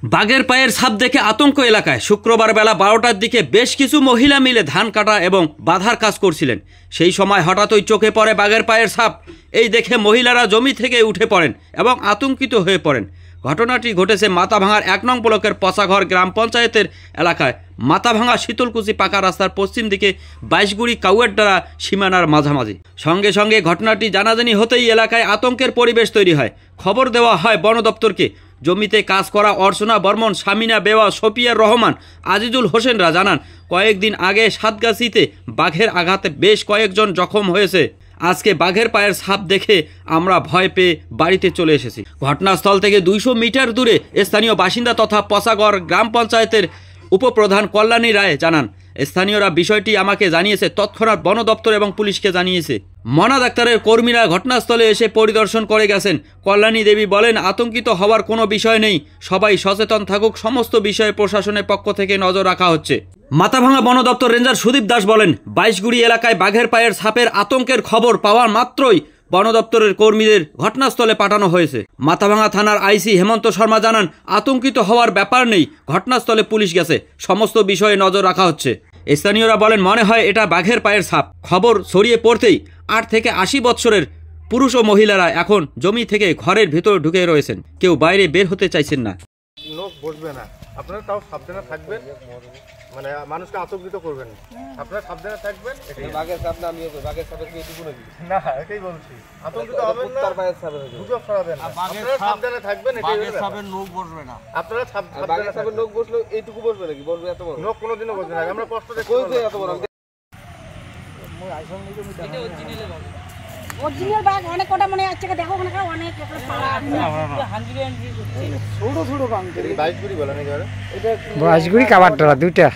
বাঘের পায়ের ছাপ দেখে আতঙ্ক এলাকায়। শুক্রবার বেলা 12টার দিকে বেশ কিছু মহিলা মিলে ধান কাটা এবং বাঁধার কাজ করছিলেন। সেই সময় হঠাৎই চোখে পড়ে বাঘের পায়ের ছাপ। এই দেখে মহিলারা জমি থেকে উঠে পড়েন এবং আতঙ্কিত হয়ে পড়েন। ঘটনাটি ঘটেছে মাথাভাঙার 1 নং ব্লকের পচাঘর গ্রাম পঞ্চায়েতের এলাকায়। মাথাভাঙা শীতলকুচি পাকা রাস্তার পশ্চিম দিকে 22গুড়ি কাউয়ারডারা সীমানার মাঝামাঝি। সঙ্গে সঙ্গে ঘটনাটি জানাজানি হতেই এলাকায় আতঙ্কের পরিবেশ তৈরি হয়। খবর দেওয়া হয় বন দপ্তরকে। জমিতে কাজ করা অর্চনা বর্মন, শামিনা বেওয়া, শফিয়ার রহমান, আজিজুল হোসেনরা জানান, কয়েকদিন আগে সাতগাছিতে বাঘের আঘাতে বেশ কয়েকজন জখম হয়েছে। আজকে বাঘের পায়ের ছাপ দেখে আমরা ভয় পেয়ে বাড়িতে চলে এসেছি। ঘটনাস্থল থেকে 200 মিটার দূরে স্থানীয় বাসিন্দা তথা পচাগড় গ্রাম পঞ্চায়েতের উপপ্রধান কল্যাণী রায় জানান, স্থানীয়রা বিষয়টি আমাকে জানিয়েছে। তৎক্ষণাৎ বন দপ্তর এবং পুলিশকে জানিয়েছে। মনা ডাক্তারের কর্মীরা ঘটনাস্থলে এসে পরিদর্শন করে গেছেন। কল্যাণী দেবী বলেন, আতঙ্কিত হওয়ার কোনো বিষয় নেই, সবাই সচেতন থাকুক। সমস্ত বিষয়ে প্রশাসনের পক্ষ থেকে নজর রাখা হচ্ছে। মাথাভাঙা বন দপ্তর রেঞ্জার সুদীপ দাস বলেন, 22গুড়ি এলাকায় বাঘের পায়ের ছাপের আতঙ্কের খবর পাওয়া মাত্রই বন দপ্তরের কর্মীদের ঘটনাস্থলে পাঠানো হয়েছে। মাথাভাঙা থানার আইসি হেমন্ত শর্মা জানান, আতঙ্কিত হওয়ার ব্যাপার নেই, ঘটনাস্থলে পুলিশ গেছে, সমস্ত বিষয়ে নজর রাখা হচ্ছে। স্থানীয়রা বলেন, মনে হয় এটা বাঘের পায়ের ছাপ। খবর ছড়িয়ে পড়তেই 8 থেকে 80 বৎসরের পুরুষ ও মহিলারা এখন জমি থেকে ঘরের ভেতর ঢুকে রয়েছেন, কেউ বাইরে বের হতে চাইছেন না। লোক বসবে না, আপনারা তাও সাবধানে থাকবেন, মানে মানুষকে আতঙ্কিত করবেন না, আপনারা সাবধানে থাকবেন। বাঘের সাপ না, আমি বাঘের সাপের কি এটুকু নাকি? না, এটাই বলছি, আতঙ্কিত হবেন না, তার পায়ের সাপের দুটো ছড়াবেন না, আপনারা সাবধানে থাকবেন। বাঘের সাপের নখ বসবে না, আপনারা সাবধানে। বাঘের সাপের নখ বসলে এইটুকু বসবে নাকি? বসবে এত বড় নখ কোনোদিনও বসবে না, আমরা কষ্ট দেখি কইছে এত বড়। অরিজিনাল বাঘ অনেক কটা মনে আছে, দেখো ওখানে অনেক পাড়া আছে। ছোট ছোট বাঘ 22গুড়ি বলেন, 22গুড়ি কাবারডারা দুইটা।